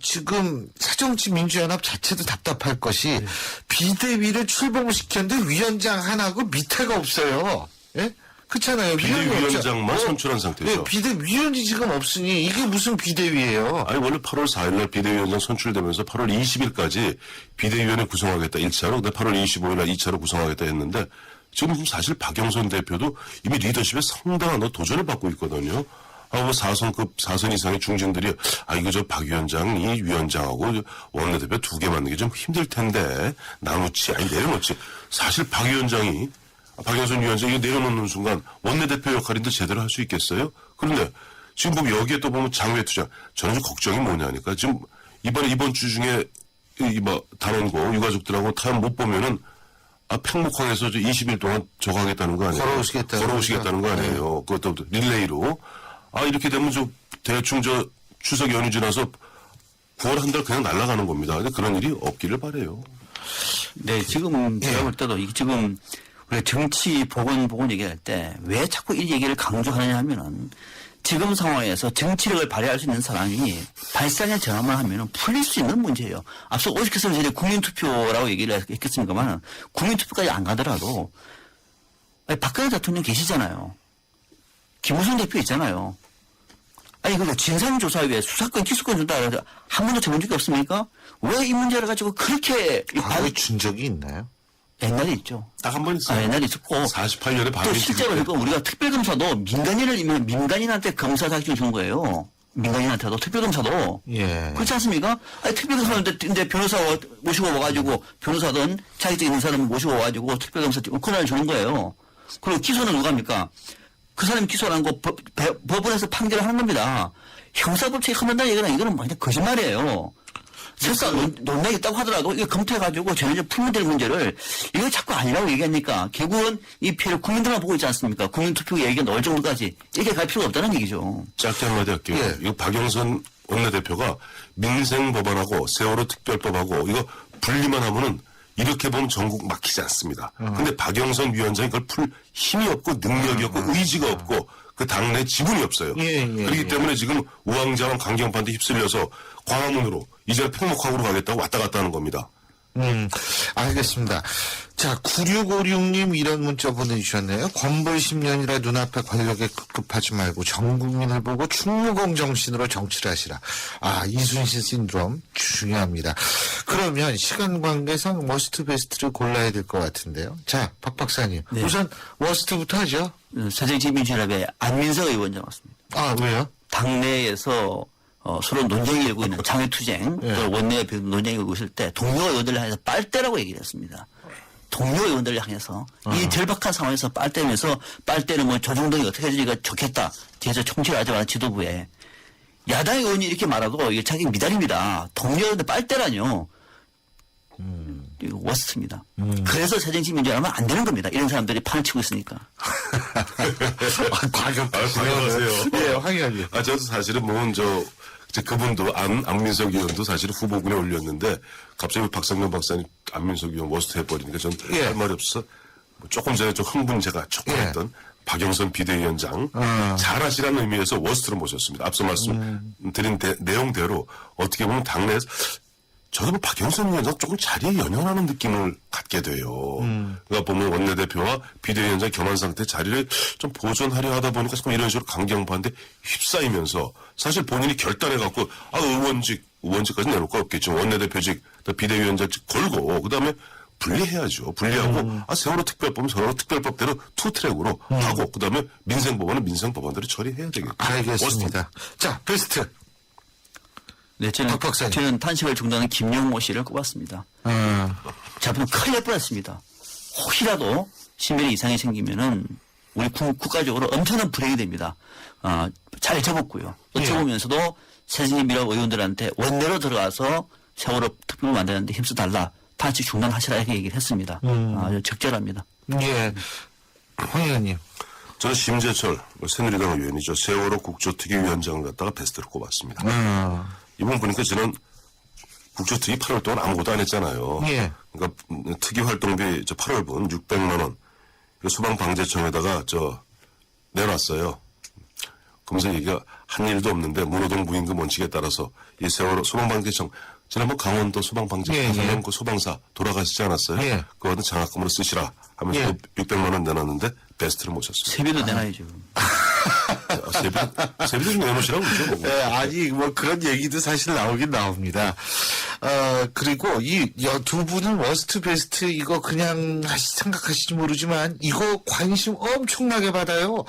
[SPEAKER 2] 지금 새정치민주연합 자체도 답답할 것이 비대위를 출범시켰는데 위원장 하나고 밑에가 없어요. 예? 그렇잖아요.
[SPEAKER 8] 비대위원장만 선출한 상태죠.
[SPEAKER 2] 네, 비대위원이 지금 없으니 이게 무슨 비대위예요?
[SPEAKER 8] 아니 원래 8월 4일날 비대위원장 선출되면서 8월 20일까지 비대위원회 구성하겠다 1차로, 근데 8월 25일날 2차로 구성하겠다 했는데 지금 사실 박영선 대표도 이미 리더십에 상당한 도전을 받고 있거든요. 사선급 4선 이상의 중진들이 이거 저 박 위원장이 위원장하고 원내대표 2개 맞는 게 좀 힘들 텐데 나누지 내려놓지. 사실 박 위원장이 박영선 위원장이 내려놓는 순간 원내대표 역할인데 제대로 할 수 있겠어요? 그런데 지금 보면 여기에 또 보면 장외투쟁. 저는 좀 걱정이 뭐냐니까 지금 이번 주 중에 단원고 유가족들하고 타협 못 보면은 팽목항에서 20일 동안 저거 하겠다는 거 아니에요? 걸어오시겠다는 거 아니에요? 네. 그것도 릴레이로. 이렇게 되면 대충 추석 연휴 지나서 9월 한 달 그냥 날아가는 겁니다. 근데 그런 일이 없기를 바라요.
[SPEAKER 9] 네, 지금 제가 볼 때도 지금 우리가 정치 보건 얘기할 때 왜 자꾸 이 얘기를 강조하느냐 하면은 지금 상황에서 정치력을 발휘할 수 있는 사람이 발상의 전환만 하면은 풀릴 수 있는 문제예요. 앞서 오죽해서는 이제 국민투표라고 얘기를 했겠습니까만 국민투표까지 안 가더라도 박근혜 대통령 계시잖아요. 김무성 대표 있잖아요. 그러니까 진상조사위에 수사권, 기소권 준다 해서 한 번도 적은 적이 없습니까? 왜 이 문제를 가지고 그렇게.
[SPEAKER 2] 과거에 준 적이 있나요?
[SPEAKER 9] 옛날에 있죠.
[SPEAKER 8] 딱 한 번 있어요.
[SPEAKER 9] 옛날에 있었고.
[SPEAKER 8] 48년에
[SPEAKER 9] 또 실제로 우리가 특별검사도 민간인한테 검사 자격증 준 거예요. 민간인한테도 특별검사도.
[SPEAKER 2] 예.
[SPEAKER 9] 그렇지 않습니까? 특별검사한테 이제 변호사 모시고 와가지고 변호사든 자격증 있는 사람 모시고 와가지고 특별검사 권한을 주는 거예요. 그리고 기소는 누가 합니까? 그 사람이 기소를 한 거 법원에서 판결을 하는 겁니다. 형사법칙에 허문다는 얘기는 이거는 완전 거짓말이에요. 설사 논란이 있다고 하더라도 이거 검토해가지고 전혀 풀면 될 문제를 이거 자꾸 아니라고 얘기하니까 결국은 이 피해를 국민들만 보고 있지 않습니까? 국민투표 얘기가 나올 정도까지 이렇게 갈 필요가 없다는 얘기죠.
[SPEAKER 8] 짧게 한마디 할게요.
[SPEAKER 2] 예.
[SPEAKER 8] 이거 박영선 원내대표가 민생법안하고 세월호 특별법하고 이거 분리만 하면은 이렇게 보면 전국 막히지 않습니다. 근데 박영선 위원장이 그걸 풀 힘이 없고 능력이 없고 의지가 없고 그 당내 지분이 없어요. 그렇기 때문에 지금 우왕좌왕 강경파한테 휩쓸려서 광화문으로 이제 팽목항으로 가겠다고 왔다 갔다 하는 겁니다.
[SPEAKER 2] 알겠습니다. 자, 9656님 이런 문자 보내주셨네요. 권벌 10년이라 눈앞에 권력에 급급하지 말고 전 국민을 보고 충무공 정신으로 정치를 하시라. 이순신 신드롬 중요합니다. 그러면 시간 관계상 워스트 베스트를 골라야 될 것 같은데요. 자, 박 박사님.
[SPEAKER 9] 네.
[SPEAKER 2] 우선 워스트부터 하죠.
[SPEAKER 9] 새정치민주연합의 안민석 의원장 왔습니다.
[SPEAKER 2] 왜요?
[SPEAKER 9] 당내에서 서로 논쟁이 일고 있는 장외투쟁, 또 원내에 논쟁이 일고 있을 때 동료 의원들을 향해서 빨대라고 얘기를 했습니다. 동료 의원들을 향해서 이 절박한 상황에서 빨대면서 빨대는 조중동이 어떻게 해주니까 좋겠다. 뒤에서 총치를 하지 마라 지도부에. 야당 의원이 이렇게 말하고 이게 자기 미달입니다. 동료 의원들 빨대라뇨. 이거 워스트입니다. 그래서 새정치민주연합은 안 되는 겁니다. 이런 사람들이 판을 치고 있으니까.
[SPEAKER 8] 방해하세요.
[SPEAKER 2] 예, 확인하죠.
[SPEAKER 8] 저도 사실은 그분도 안민석 의원도 사실 후보군에 올렸는데 갑자기 박상면 박사님 안민석 의원 워스트 해버리니까 전 할 말이 없어서 조금 전에 좀 흥분 제가 조금 했던 박영선 비대위원장 잘하시라는 의미에서 워스트로 모셨습니다. 앞서 말씀드린 내용대로 어떻게 보면 당내에서 저도 박영선 위원장 조금 자리에 연연하는 느낌을 갖게 돼요. 그러니까 보면 원내대표와 비대위원장 겸한 상태 자리를 좀 보존하려 하다 보니까 조금 이런 식으로 강경파한테 휩싸이면서 사실 본인이 결단해갖고 의원직까지 내놓을 거 없겠죠. 원내대표직, 비대위원장직 걸고 그다음에 분리해야죠. 분리하고 세월호 특별법은 세월호 특별법대로 투트랙으로 하고 그다음에 민생법원은 민생법원대로 처리해야 되겠죠.
[SPEAKER 2] 알겠습니다. 자, 베스트.
[SPEAKER 9] 네, 저는 탄식을 중단한 김영모 씨를 꼽았습니다. 저는 큰일 날 뻔했습니다. 혹시라도 신변에 이상이 생기면은 우리 국가적으로 엄청난 불행이 됩니다. 잘 접었고요. 또 접으면서도 새진입이라고 의원들한테 원내로 들어가서 세월호 특별을 만드는데 힘써달라. 탄식 중단하시라 이렇게 얘기를 했습니다. 아주 적절합니다.
[SPEAKER 2] 예, 황 의원님.
[SPEAKER 8] 저는 심재철 새누리당 의원이죠. 세월호 국조특위위원장을 갖다가 베스트로 꼽았습니다. 이번 보니까 저는 국조특위 8월 동안 아무것도 안 했잖아요. 그러니까 특위 활동비 8월분 600만 원 소방방재청에다가 내놨어요. 그러면서 얘기가 한 일도 없는데 문호동 부임금 원칙에 따라서 이 세월호 소방방재청 지난번 강원도 소방방재청
[SPEAKER 2] 예, 예.
[SPEAKER 8] 그 소방사 돌아가시지 않았어요?
[SPEAKER 2] 예.
[SPEAKER 8] 그거는 장학금으로 쓰시라 하면서
[SPEAKER 2] 예.
[SPEAKER 8] 600만 원 내놨는데 베스트를 모셨습니다.
[SPEAKER 9] 세비도 내놔야죠.
[SPEAKER 8] 세비도 좀 내놓으시라고 그러죠. 뭐.
[SPEAKER 2] 네, 아니, 뭐 그런 얘기도 사실 나오긴 나옵니다. 그리고 이 두 분은 워스트 베스트 이거 그냥 생각하실지 모르지만 이거 관심 엄청나게 받아요.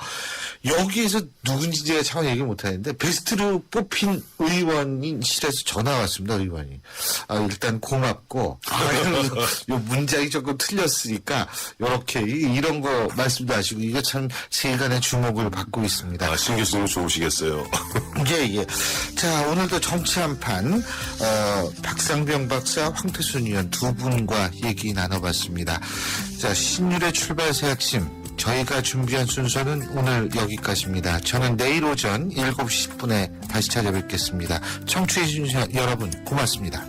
[SPEAKER 2] 여기에서 누군지 제가 참 얘기 못하는데 베스트로 뽑힌 의원실에서 전화 왔습니다. 의원이. 일단 고맙고 요 문장이 조금 틀렸으니까 이렇게 이런 거 말씀도 하시고 이거 참 세간의 주목을 받고 있습니다.
[SPEAKER 8] 아, 신 교수님 좋으시겠어요.
[SPEAKER 2] 예. 자, 오늘도 정치 한판, 박상병 박사, 황태순 의원 두 분과 얘기 나눠봤습니다. 자, 신율의 출발 새 아침. 저희가 준비한 순서는 오늘 여기까지입니다. 저는 내일 오전 7시 10분에 다시 찾아뵙겠습니다. 청취해주신 여러분, 고맙습니다.